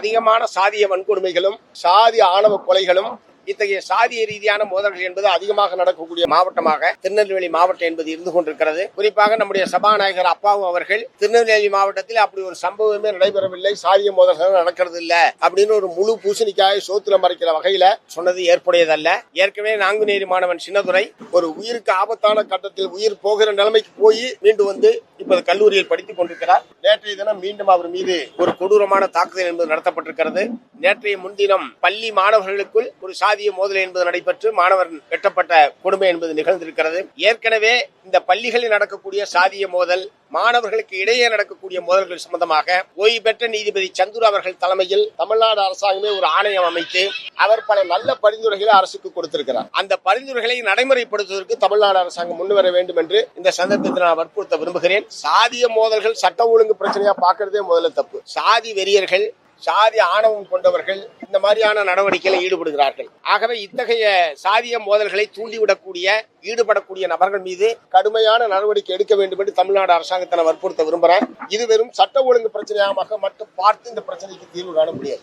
அதிகமான சாதிய வன்கொடுமைகளும் சாதி ஆணவ கொலைகளும் இத்தகைய சாதிய ரீதியான மோதல்கள் என்பது அதிகமாக நடக்கக்கூடிய மாவட்டமாக திருநெல்வேலி மாவட்டம் என்பது இருந்து கொண்டிருக்கிறது. குறிப்பாக நம்முடைய சபாநாயகர் அப்பாவு அவர்கள் திருநெல்வேலி மாவட்டத்தில் அப்படி ஒரு சம்பவமே நடைபெறவில்லை, சாதிய மோதல்கள் நடக்கிறது இல்ல அப்படின்னு ஒரு முழு பூசணிக்காய் சோத்துல மறைக்கிற வகையில சொன்னது ஏற்புடையதல்ல. ஏற்கனவே நாங்குநேரி மாணவன் சின்னதுரை ஒரு உயிருக்கு ஆபத்தான கட்டத்தில் உயிர் போகிற நிலைமைக்கு போய் மீண்டும் வந்து இப்போது கல்லூரியில் படித்துக் கொண்டிருக்கிறார். நேற்றைய தினம் மீண்டும் அவர் மீது ஒரு கொடூரமான தாக்குதல் என்பது நடத்தப்பட்டிருக்கிறது. நேற்றைய முன்தினம் பள்ளி மாணவர்களுக்குள் ஒரு சாதிய மோதல் என்பது நடைபெற்று மாணவர் வெட்டப்பட்ட கொடுமை என்பது நிகழ்ந்திருக்கிறது. ஏற்கனவே இந்த பள்ளிகளில் நடக்கக்கூடிய சாதிய மோதல், மாணவர்களுக்கு இடையே நடக்கக்கூடிய மோதல்கள் சம்பந்தமாக ஓய்வு பெற்ற நீதிபதி சந்துரு அவர்கள் தலைமையில் தமிழ்நாடு அரசாங்கமே ஒரு ஆணையம் அமைத்து அவர் பல நல்ல பரிந்துரைகளை அரசுக்கு கொடுத்திருக்கிறார். அந்த பரிந்துரைகளை நடைமுறைப்படுத்துவதற்கு தமிழ்நாடு அரசாங்கம் முன்வர வேண்டும் என்று இந்த சந்தர்ப்பத்தில் நான் வற்புறுத்த விரும்புகிறேன். சாதிய மோதல்கள் சட்ட ஒழுங்கு பிரச்சனையா பார்க்கறதே முதல்ல தப்பு. சாதி வெறியர்கள், சாதி ஆணவம் கொண்டவர்கள் இந்த மாதிரியான நடவடிக்கையில் ஈடுபடுகிறார்கள். ஆகவே இத்தகைய சாதிய மோதல்களை தூண்டிவிடக்கூடிய ஈடுபடக்கூடிய நபர்கள் மீது கடுமையான நடவடிக்கை எடுக்க வேண்டும் என்று தமிழ்நாடு அரசாங்கத்தை வற்புறுத்த விரும்புகிறேன். இது வெறும் சட்ட ஒழுங்கு பிரச்சனையாக மட்டும் பார்த்து இந்த பிரச்சனைக்கு தீர்வு காண முடியாது.